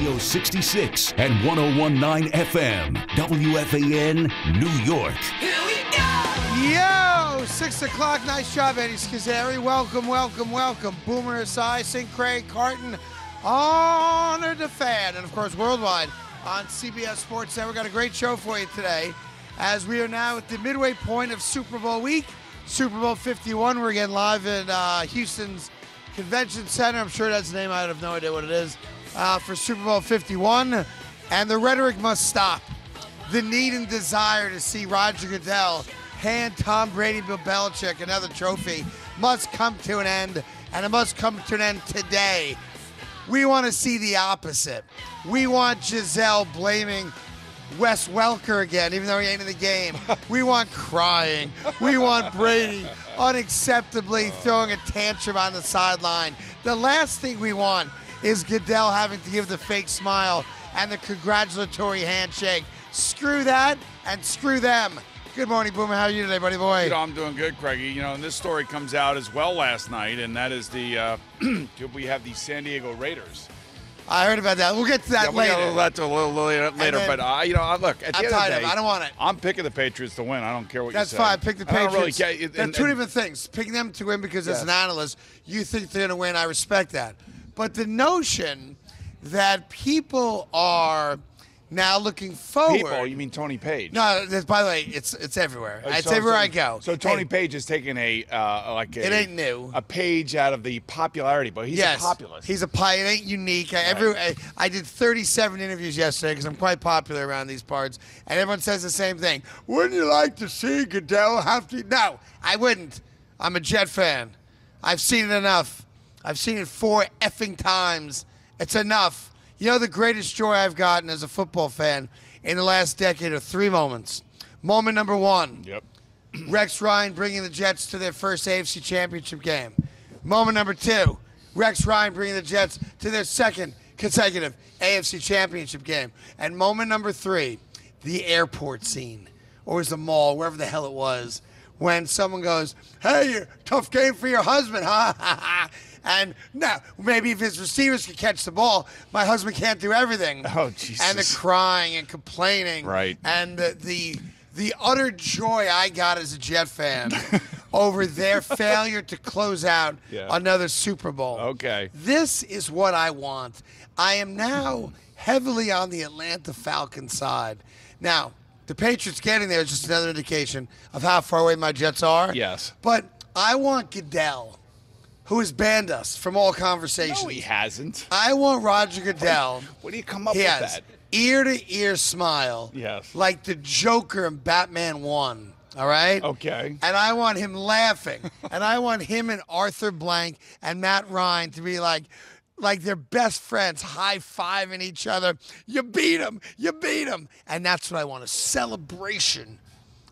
Radio 66 and 101.9 FM, WFAN, New York. Here we go! Yo, 6 o'clock. Nice job, Eddie Schizzeri. Welcome, welcome, welcome. Boomer SI, St. Craig, Carton, Honor the Fan, and of course worldwide on CBS Sports Network. Got a great show for you today, as we are now at the midway point of Super Bowl week. Super Bowl 51. We're again live in Houston's Convention Center. I'm sure that's the name. I have no idea what it is. For Super Bowl 51. And the rhetoric must stop. The need and desire to see Roger Goodell hand Tom Brady, Bill Belichick another trophy must come to an end. And it must come to an end today. We want to see the opposite. We want Giselle blaming Wes Welker again, even though he ain't in the game. We want crying. We want Brady unacceptably throwing a tantrum on the sideline. The last thing we want is Goodell having to give the fake smile and the congratulatory handshake. Screw that and screw them. Good morning, Boomer. How are you today, buddy boy? You know, I'm doing good, Craigie. You know, and this story comes out as well last night, and that is the we have the San Diego Raiders. I heard about that. We'll get to that later. We'll get to a little later. But, you know, look, at the end of the day, I don't want it. I'm picking the Patriots to win. I don't care what That's you say. fine. Pick the Patriots. I don't really care. There are two different things. Picking them to win because as an analyst, you think they're going to win. I respect that. But the notion that people are now looking forward. People? You mean Tony Page? No, by the way, it's everywhere. It's everywhere I go. So Tony Page is taking it ain't new. A page out of the popularity, but he's a populist. He's a it ain't unique. Right. I did 37 interviews yesterday because I'm quite popular around these parts, and everyone says the same thing. Wouldn't you like to see Goodell have to? No, I wouldn't. I'm a Jet fan. I've seen it enough. I've seen it 4 effing times. It's enough. You know, the greatest joy I've gotten as a football fan in the last decade are 3 moments. Moment number 1. Yep. Rex Ryan bringing the Jets to their first AFC Championship game. Moment number 2. Rex Ryan bringing the Jets to their second consecutive AFC Championship game. And moment number 3, the airport scene, or was the mall, wherever the hell it was, when someone goes, "Hey, tough game for your husband, huh?" And now, maybe if his receivers can catch the ball, my husband can't do everything. Oh, Jesus. And the crying and complaining. Right. And the utter joy I got as a Jet fan over their failure to close out another Super Bowl. Okay. This is what I want. I am now heavily on the Atlanta Falcons side. Now, the Patriots getting there is just another indication of how far away my Jets are. Yes. But I want Goodell, who has banned us from all conversations. No, he hasn't. I want Roger Goodell. What do you come up He with has that? ear-to-ear smile. Yes. Like the Joker in Batman 1. All right? Okay. And I want him laughing. And I want him and Arthur Blank and Matt Ryan to be like they're best friends, high-fiving each other. You beat him. You beat him. And that's what I want, a celebration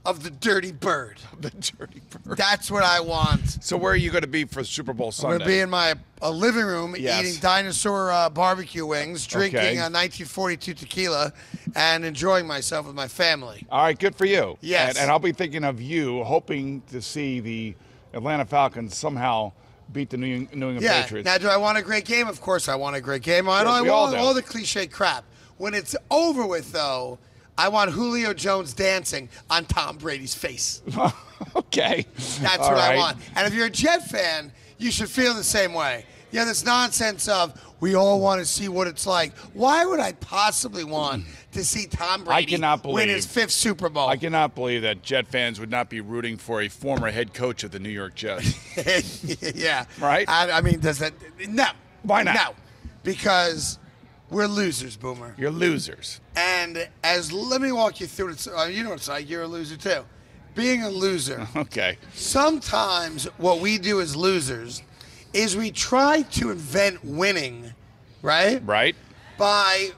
of the dirty bird. The dirty bird. That's what I want. So where are you going to be for Super Bowl Sunday? I'm going to be in my living room eating dinosaur barbecue wings, drinking 1942 tequila, and enjoying myself with my family. All right, good for you. Yes. And I'll be thinking of you, hoping to see the Atlanta Falcons somehow beat the New England Patriots. Now, do I want a great game? Of course I want a great game. I we all want do. all the cliche crap. When it's over with, though, I want Julio Jones dancing on Tom Brady's face. Okay. That's all what right. I want. And if you're a Jet fan, you should feel the same way. You know, this nonsense of we all want to see what it's like. Why would I possibly want to see Tom Brady win his 5th Super Bowl? I cannot believe that Jet fans would not be rooting for a former head coach of the New York Jets. Yeah. Right? I mean, does that? No. Why not? No. Because we're losers, Boomer. You're losers. And let me walk you through it. You know what it's like. You're a loser, too. Being a loser. Okay. Sometimes what we do as losers is we try to invent winning, right? Right. By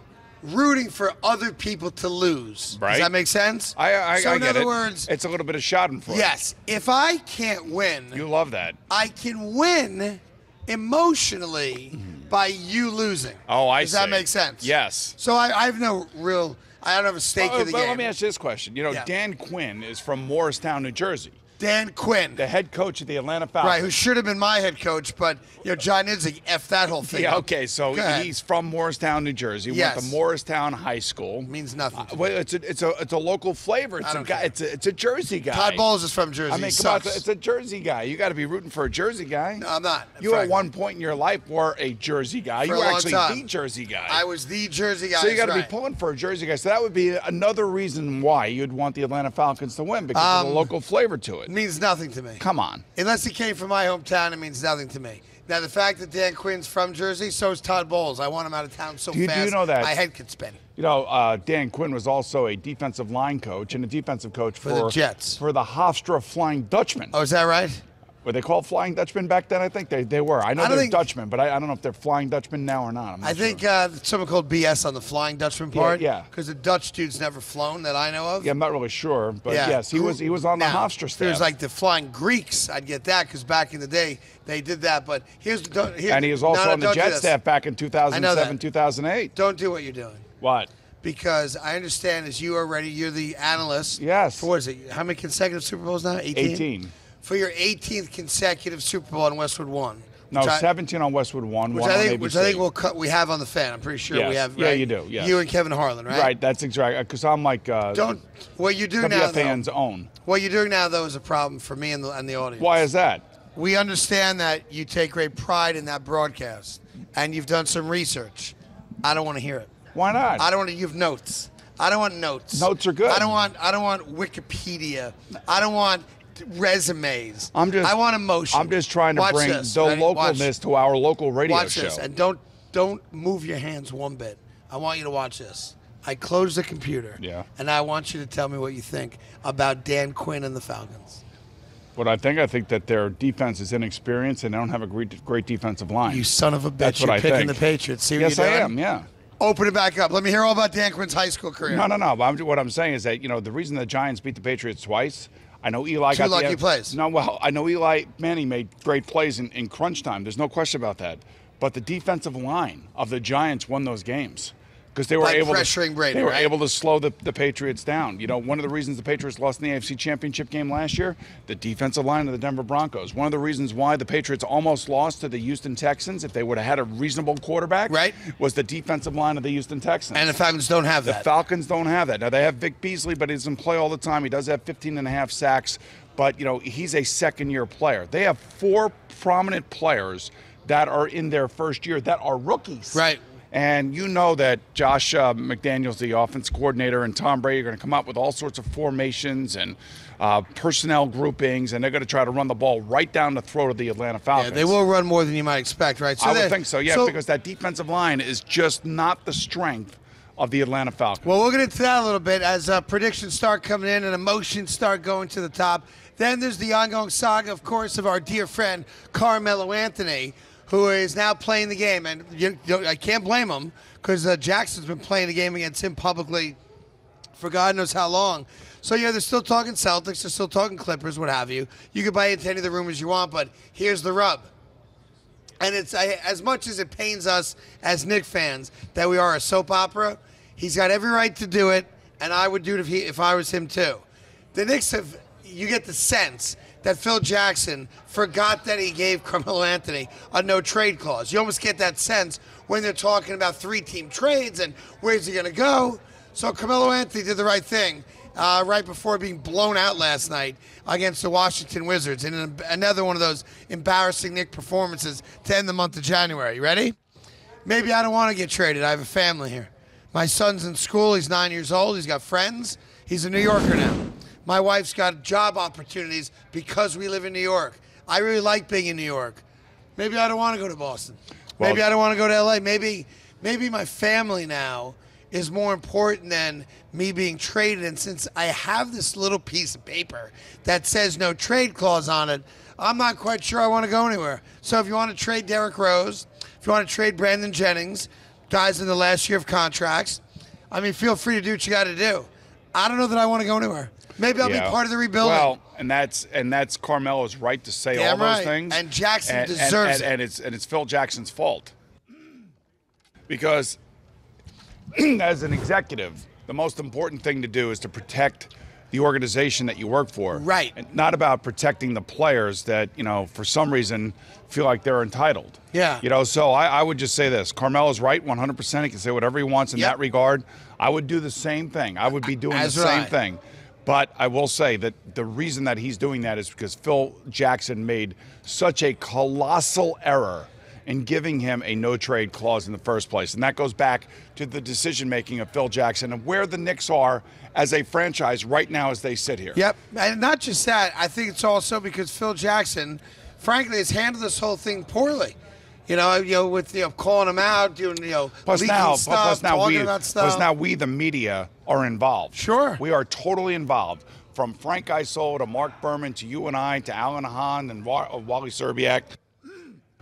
rooting for other people to lose. Right. Does that make sense? I so in get other it. words, It's a little bit of schadenfreude. yes, if I can't win, You love that. I can win emotionally by you losing. Oh, I see. Does that make sense? Yes. So I have no real, I don't have a stake in the but game. let me ask you this question. You know, Yeah. Dan Quinn is from Morristown, New Jersey. Dan Quinn. The head coach of the Atlanta Falcons. Right, who should have been my head coach, but John Idzik effed that whole thing. Yeah, up. okay, so he's from Morristown, New Jersey. Yes. Went to Morristown High School. Means nothing. Well, it's a local flavor. It's a guy. It's a Jersey guy. Todd Bowles is from Jersey. I mean, come on, it's a Jersey guy. You got to be rooting for a Jersey guy. No, I'm not. You at one point in your life were a Jersey guy. You were actually the Jersey guy. I was the Jersey guy. So you got to be pulling for a Jersey guy. So that would be another reason why you'd want the Atlanta Falcons to win, because of the local flavor to it. It means nothing to me. Come on. Unless he came from my hometown, it means nothing to me. Now, the fact that Dan Quinn's from Jersey, so is Todd Bowles. I want him out of town so fast, do you know that, my head could spin. You know, Dan Quinn was also a defensive line coach and a defensive coach for the Jets. For the Hofstra Flying Dutchmen. Oh, is that right? Were they called Flying Dutchmen back then? I think they were. I know they're Dutchmen, but I don't know if they're Flying Dutchmen now or not. I think someone called BS on the Flying Dutchman part. Yeah. Because the Dutch dude's never flown that I know of. Yeah, I'm not really sure, but yes, he was on the Hofstra staff. There's like the Flying Greeks. I'd get that because back in the day they did that. But and he was also on the Jet staff back in 2007, 2008. Don't do what you're doing. What? Because I understand as you're the analyst. Yes. For what is it? How many consecutive Super Bowls now? 18? For your 18th consecutive Super Bowl on Westwood One. No, 17 on Westwood One. Which I think we have on the fan. I'm pretty sure we have. Yeah, right? you do. Yes. You and Kevin Harlan, right? Right. That's exactly because I'm like. What you do now, fans own. What you're doing now, though, is a problem for me and the audience. Why is that? We understand that you take great pride in that broadcast, and you've done some research. I don't want to hear it. Why not? I don't want to give notes. I don't want notes. Notes are good. I don't want Wikipedia. I don't want resumes. I want emotion. I'm just trying to bring the localness to our local radio show. Watch this, and don't move your hands one bit. I want you to watch this. I closed the computer. Yeah. And I want you to tell me what you think about Dan Quinn and the Falcons. What I think that their defense is inexperienced and they don't have a great defensive line. You son of a bitch! That's what You're I picking think. the Patriots. See what yes, you're doing? I am. Yeah. Open it back up. Let me hear all about Dan Quinn's high school career. No. What I'm saying is that the reason the Giants beat the Patriots twice. I know Eli got lucky plays. No, well, I know Eli Manning made great plays in crunch time. There's no question about that. But the defensive line of the Giants won those games because they were pressuring Brady. They were able to slow the Patriots down. One of the reasons the Patriots lost in the AFC Championship game last year, the defensive line of the Denver Broncos. One of the reasons why the Patriots almost lost to the Houston Texans, if they would have had a reasonable quarterback, was the defensive line of the Houston Texans. And the Falcons don't have that. The Falcons don't have that. Now, they have Vic Beasley, but he doesn't play all the time. He does have 15.5 sacks, but, he's a second-year player. They have 4 prominent players that are in their first year that are rookies. Right. And you know that Josh McDaniels, the offense coordinator, and Tom Brady are going to come up with all sorts of formations and personnel groupings, and they're going to try to run the ball right down the throat of the Atlanta Falcons. Yeah, they will run more than you might expect, right? I would think so, because that defensive line is just not the strength of the Atlanta Falcons. Well, we'll get into that a little bit as predictions start coming in and emotions start going to the top. Then there's the ongoing saga, of course, of our dear friend Carmelo Anthony, who is now playing the game. And I can't blame him because Jackson's been playing the game against him publicly for God knows how long. So, they're still talking Celtics, they're still talking Clippers, what have you. You can buy into any of the rumors you want, but here's the rub. And it's as much as it pains us as Knicks fans that we are a soap opera, he's got every right to do it, and I would do it if I was him too. The Knicks you get the sense that Phil Jackson forgot that he gave Carmelo Anthony a no-trade clause. You almost get that sense when they're talking about 3-team trades and where's he going to go. So Carmelo Anthony did the right thing right before being blown out last night against the Washington Wizards in another one of those embarrassing Knicks performances to end the month of January. You ready? Maybe I don't want to get traded. I have a family here. My son's in school. He's 9 years old. He's got friends. He's a New Yorker now. My wife's got job opportunities because we live in New York. I really like being in New York. Maybe I don't want to go to Boston. Maybe I don't want to go to L.A. Maybe my family now is more important than me being traded. And since I have this little piece of paper that says no trade clause on it, I'm not quite sure I want to go anywhere. So if you want to trade Derrick Rose, if you want to trade Brandon Jennings, guys in the last year of contracts, feel free to do what you got to do. I don't know that I want to go anywhere. Maybe I'll be part of the rebuilding. Well, and that's Carmelo's right to say all those things. And Jackson deserves it. And it's Phil Jackson's fault. Because as an executive, the most important thing to do is to protect the organization that you work for. Right. And not about protecting the players that, for some reason feel like they're entitled. Yeah. So I would just say this. Carmelo's right 100%. He can say whatever he wants in that regard. I would do the same thing. I would be doing the same thing. But I will say that the reason that he's doing that is because Phil Jackson made such a colossal error in giving him a no-trade clause in the first place. And that goes back to the decision-making of Phil Jackson and where the Knicks are as a franchise right now as they sit here. Yep. And not just that, I think it's also because Phil Jackson, frankly, has handled this whole thing poorly. With calling him out, doing leaking stuff, talking about stuff. Plus now we, the media, are involved. Sure. We are totally involved. From Frank Isola to Mark Berman to you and I to Alan Hahn and Wally Serbiak.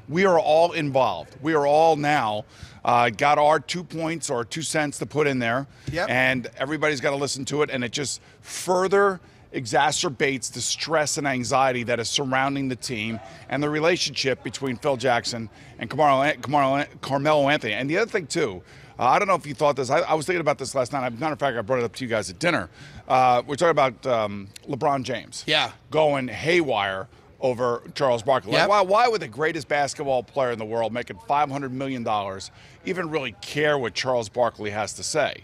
We are all involved. We are all now got our 2 points or 2 cents to put in there. Yep. And everybody's got to listen to it. And it just further exacerbates the stress and anxiety that is surrounding the team and the relationship between Phil Jackson and Carmelo Anthony. And the other thing, too, I don't know if you thought this. I was thinking about this last night. As a matter of fact, I brought it up to you guys at dinner. We're talking about LeBron James. Yeah. Going haywire over Charles Barkley. Yep. Why would the greatest basketball player in the world making $500 million even really care what Charles Barkley has to say?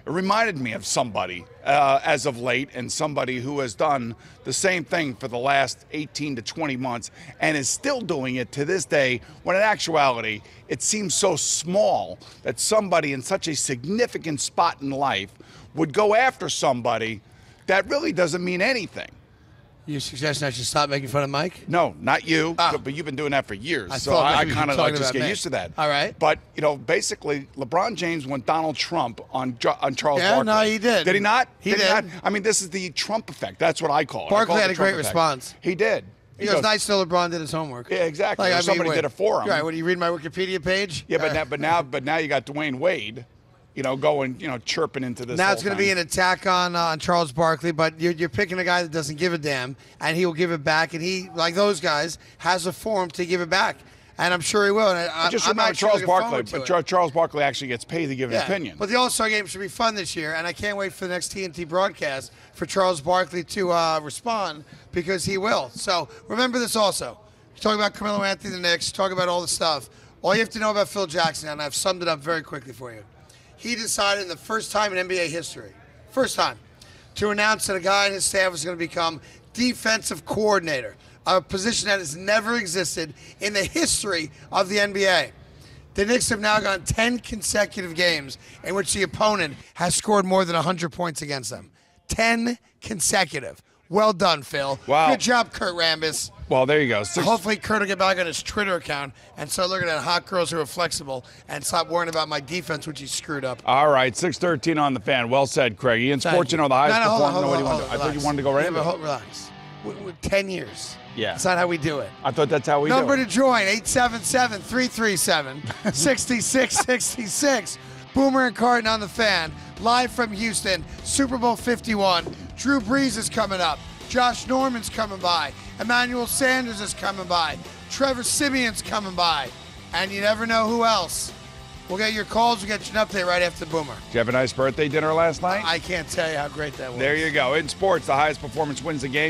It reminded me of somebody as of late, and somebody who has done the same thing for the last 18 to 20 months and is still doing it to this day, when in actuality it seems so small that somebody in such a significant spot in life would go after somebody that really doesn't mean anything. You suggesting I should stop making fun of Mike? No, not you, but you've been doing that for years. So I kind of just get used to that. All right. But, basically, LeBron James went Donald Trump on Charles Barkley. Yeah, no, he did. Did he not? He did. Not? I mean, this is the Trump effect. That's what I call it. Barkley had a great response. He did. He goes, nice till LeBron did his homework. Yeah, exactly. Somebody did it for him. Right, when you read my Wikipedia page? Yeah, but now you got Dwayne Wade. Going, chirping into this. Now it's going to be an attack on Charles Barkley, but you're picking a guy that doesn't give a damn, and he will give it back, and he, like those guys, has a forum to give it back, and I'm sure he will. And just remember Charles Barkley, but Charles Barkley actually gets paid to give an opinion. But the All-Star Game should be fun this year, and I can't wait for the next TNT broadcast for Charles Barkley to respond, because he will. So remember this also. You're talking about Carmelo Anthony, the Knicks, talking about all the stuff. All you have to know about Phil Jackson, and I've summed it up very quickly for you. He decided the first time in NBA history, to announce that a guy in his staff was going to become defensive coordinator, a position that has never existed in the history of the NBA. The Knicks have now gone 10 consecutive games in which the opponent has scored more than 100 points against them. 10 consecutive. Well done, Phil. Wow. Good job, Kurt Rambis. Well, there you go. Hopefully Kurt will get back on his Twitter account and start looking at hot girls who are flexible and stop worrying about my defense, which he screwed up. All right, 6:13 on the fan. Well said, Craig. Ian Sports, the highest performing. I thought you wanted to go right into it. Relax. We're 10 years. Yeah. That's not how we do it. I thought that's how we do it. Number to join, 877-337-6666. Boomer and Carton on the fan. Live from Houston, Super Bowl 51. Drew Brees is coming up. Josh Norman's coming by. Emmanuel Sanders is coming by. Trevor Simeon's coming by. And you never know who else. We'll get your calls. We'll get you an update right after Boomer. Did you have a nice birthday dinner last night? I can't tell you how great that was. There you go. In sports, the highest performance wins the game.